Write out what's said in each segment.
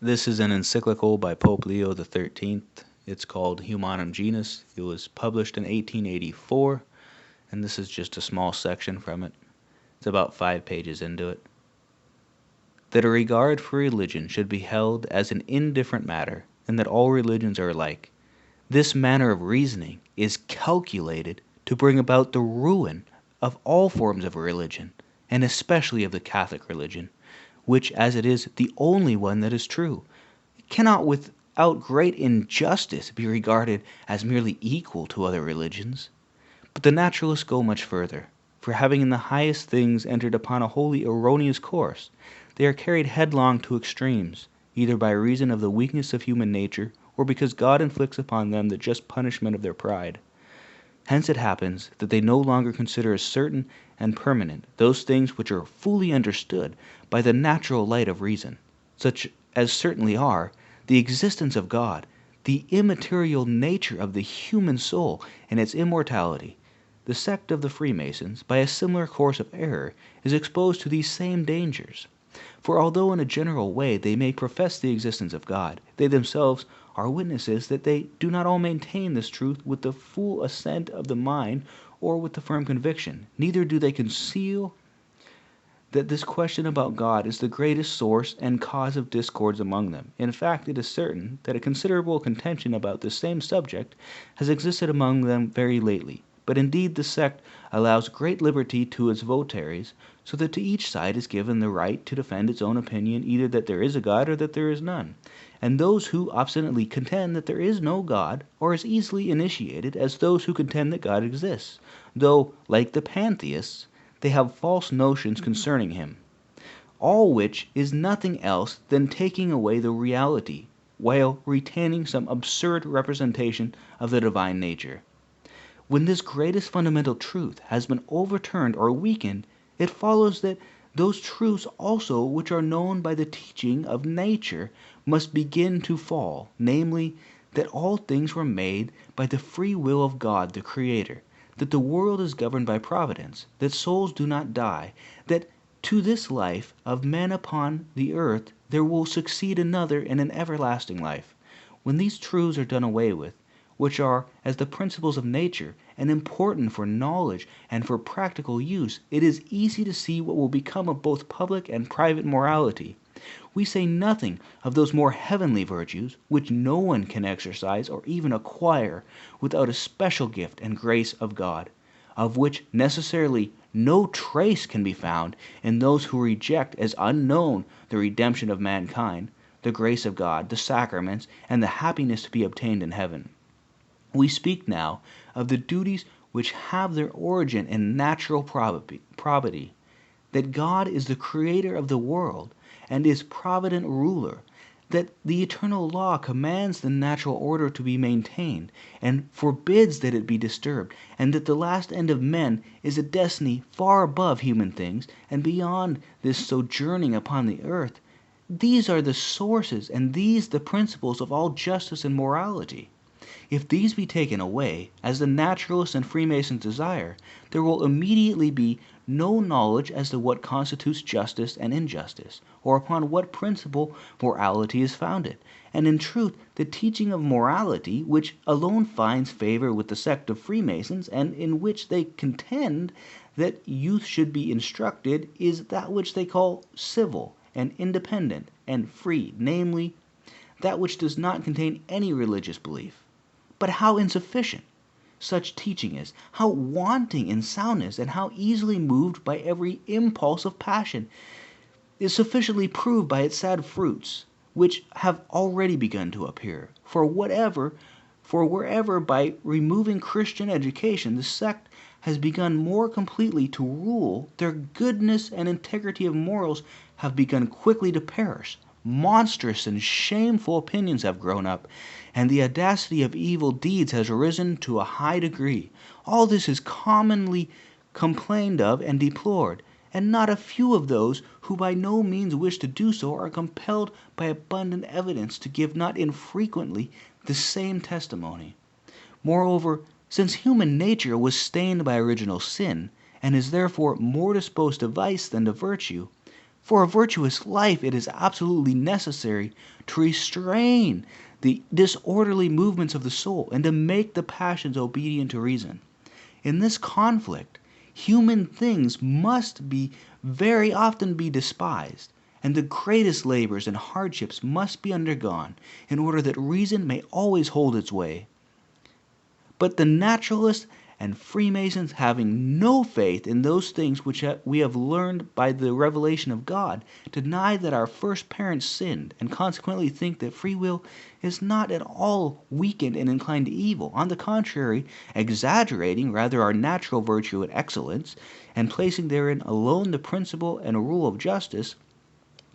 This is an encyclical by Pope Leo XIII. It's called Humanum Genus. It was published in 1884, and this is just a small section from it. It's about 5 pages into it. That a regard for religion should be held as an indifferent matter, and that all religions are alike. This manner of reasoning is calculated to bring about the ruin of all forms of religion, and especially of the Catholic religion, which, as it is the only one that is true, cannot without great injustice be regarded as merely equal to other religions. But the naturalists go much further, for having in the highest things entered upon a wholly erroneous course, they are carried headlong to extremes, either by reason of the weakness of human nature, or because God inflicts upon them the just punishment of their pride. Hence it happens that they no longer consider as certain and permanent those things which are fully understood by the natural light of reason, such as certainly are the existence of God, the immaterial nature of the human soul, and its immortality. The sect of the Freemasons, by a similar course of error, is exposed to these same dangers. For although in a general way they may profess the existence of God, they themselves are witnesses that they do not all maintain this truth with the full assent of the mind or with the firm conviction, neither do they conceal that this question about God is the greatest source and cause of discords among them. In fact, it is certain that a considerable contention about this same subject has existed among them very lately. But indeed the sect allows great liberty to its votaries, so that to each side is given the right to defend its own opinion, either that there is a God or that there is none. And those who obstinately contend that there is no God are as easily initiated as those who contend that God exists, though, like the pantheists, they have false notions concerning him. All which is nothing else than taking away the reality, while retaining some absurd representation of the divine nature. When this greatest fundamental truth has been overturned or weakened, it follows that those truths also which are known by the teaching of nature must begin to fall, namely, that all things were made by the free will of God the Creator, that the world is governed by providence, that souls do not die, that to this life of men upon the earth there will succeed another in an everlasting life. When these truths are done away with, which are as the principles of nature and important for knowledge and for practical use, it is easy to see what will become of both public and private morality. We say nothing of those more heavenly virtues, which no one can exercise or even acquire without a special gift and grace of God, of which necessarily no trace can be found in those who reject as unknown the redemption of mankind, the grace of God, the sacraments, and the happiness to be obtained in heaven. We speak now of the duties which have their origin in natural probity, that God is the creator of the world and is provident ruler, that the eternal law commands the natural order to be maintained and forbids that it be disturbed, and that the last end of men is a destiny far above human things and beyond this sojourning upon the earth. These are the sources and these the principles of all justice and morality. If these be taken away, as the naturalists and Freemasons desire, there will immediately be no knowledge as to what constitutes justice and injustice, or upon what principle morality is founded. And in truth, the teaching of morality, which alone finds favor with the sect of Freemasons, and in which they contend that youth should be instructed, is that which they call civil and independent and free, namely, that which does not contain any religious belief. But how insufficient such teaching is, how wanting in soundness, and how easily moved by every impulse of passion, is sufficiently proved by its sad fruits, which have already begun to appear. For wherever by removing Christian education the sect has begun more completely to rule, their goodness and integrity of morals have begun quickly to perish. Monstrous and shameful opinions have grown up, and the audacity of evil deeds has risen to a high degree. All this is commonly complained of and deplored, and not a few of those who by no means wish to do so are compelled by abundant evidence to give not infrequently the same testimony. Moreover, since human nature was stained by original sin, and is therefore more disposed to vice than to virtue, For a virtuous life, it is absolutely necessary to restrain the disorderly movements of the soul and to make the passions obedient to reason. In this conflict, human things must be very often be despised, and the greatest labors and hardships must be undergone in order that reason may always hold its way. But the naturalists and Freemasons, having no faith in those things which we have learned by the revelation of God, deny that our first parents sinned, and consequently think that free will is not at all weakened and inclined to evil. On the contrary, exaggerating rather our natural virtue and excellence, and placing therein alone the principle and rule of justice,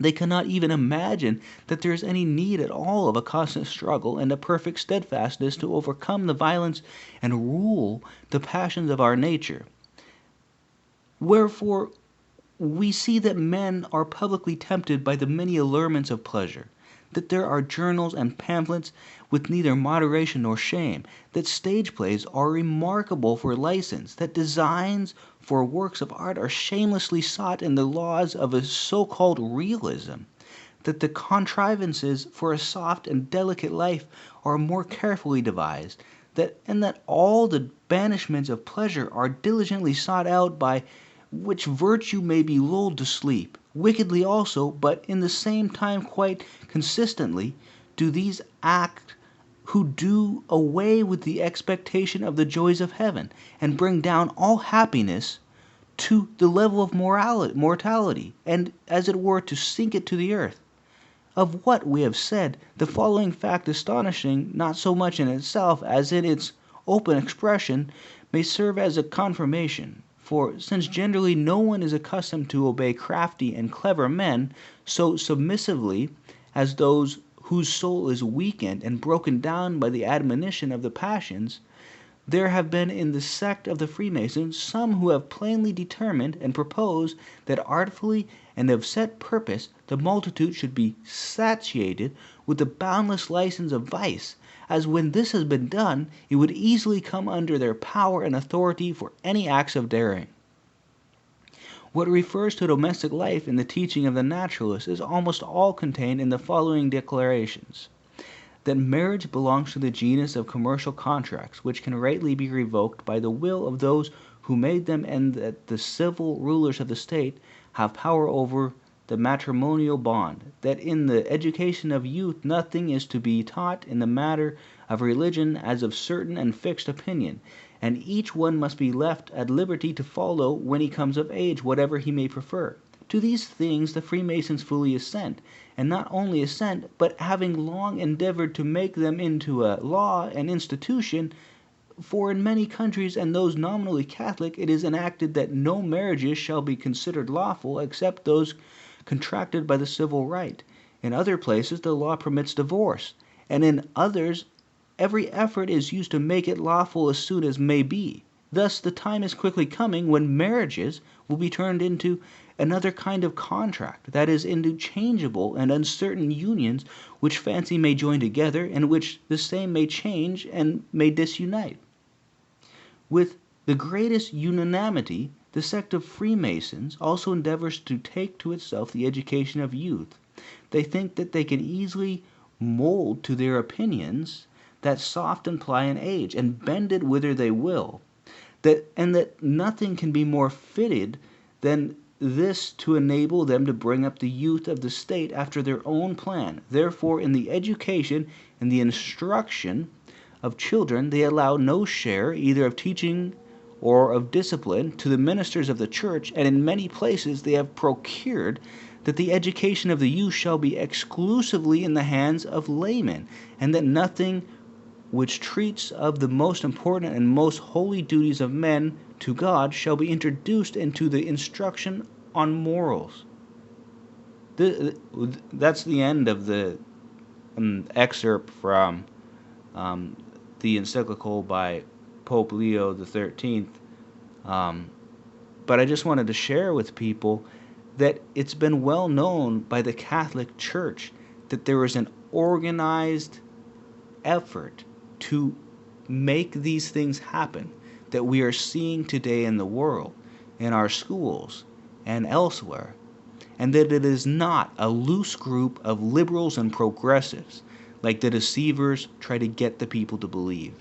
they cannot even imagine that there is any need at all of a constant struggle and a perfect steadfastness to overcome the violence and rule the passions of our nature. Wherefore, we see that men are publicly tempted by the many allurements of pleasure, that there are journals and pamphlets with neither moderation nor shame, that stage plays are remarkable for license, that designs for works of art are shamelessly sought in the laws of a so-called realism, that the contrivances for a soft and delicate life are more carefully devised, and that all the banishments of pleasure are diligently sought out, by which virtue may be lulled to sleep. Wickedly also, but in the same time quite consistently, do these act who do away with the expectation of the joys of heaven, and bring down all happiness to the level of mortality, and as it were to sink it to the earth. Of what we have said, the following fact, astonishing not so much in itself as in its open expression, may serve as a confirmation. For since generally no one is accustomed to obey crafty and clever men so submissively as those whose soul is weakened and broken down by the admonition of the passions, there have been in the sect of the Freemasons some who have plainly determined and proposed that artfully and of set purpose the multitude should be satiated with the boundless license of vice, as when this has been done, it would easily come under their power and authority for any acts of daring. What refers to domestic life in the teaching of the naturalists is almost all contained in the following declarations: that marriage belongs to the genus of commercial contracts, which can rightly be revoked by the will of those who made them, and that the civil rulers of the state have power over the matrimonial bond, that in the education of youth nothing is to be taught in the matter of religion as of certain and fixed opinion, and each one must be left at liberty to follow, when he comes of age, whatever he may prefer. To these things the Freemasons fully assent, and not only assent, but having long endeavored to make them into a law and institution, for in many countries, and those nominally Catholic, it is enacted that no marriages shall be considered lawful except those contracted by the civil right. In other places the law permits divorce, and in others every effort is used to make it lawful as soon as may be. Thus the time is quickly coming when marriages will be turned into another kind of contract, that is, into changeable and uncertain unions which fancy may join together, and which the same may change and may disunite. With the greatest unanimity, the sect of Freemasons also endeavors to take to itself the education of youth. They think that they can easily mold to their opinions that soft and pliant age, and bend it whither they will, and that nothing can be more fitted than this to enable them to bring up the youth of the state after their own plan. Therefore, in the education and the instruction of children, they allow no share either of teaching or of discipline to the ministers of the church, and in many places they have procured that the education of the youth shall be exclusively in the hands of laymen, and that nothing which treats of the most important and most holy duties of men to God shall be introduced into the instruction on morals. That's the end of the excerpt from the encyclical by Pope Leo XIII. But I just wanted to share with people that it's been well known by the Catholic Church that there is an organized effort to make these things happen that we are seeing today in the world, in our schools, and elsewhere. and that it is not a loose group of liberals and progressives like the deceivers try to get the people to believe.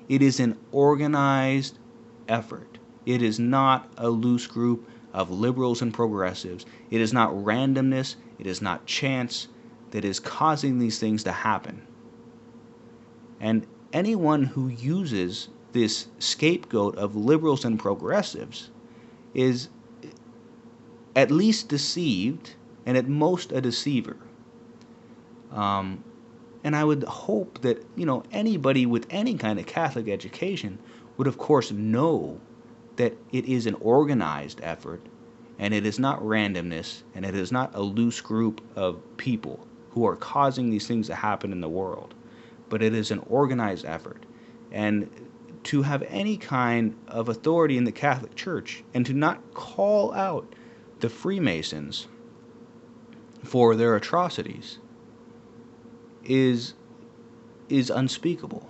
It is an organized effort. It is not a loose group of liberals and progressives. It is not randomness. It is not chance that is causing these things to happen. And anyone who uses this scapegoat of liberals and progressives is at least deceived and at most a deceiver. And I would hope that, anybody with any kind of Catholic education would, of course, know that it is an organized effort, and it is not randomness, and it is not a loose group of people who are causing these things to happen in the world, but it is an organized effort. And to have any kind of authority in the Catholic Church and to not call out the Freemasons for their atrocities is unspeakable.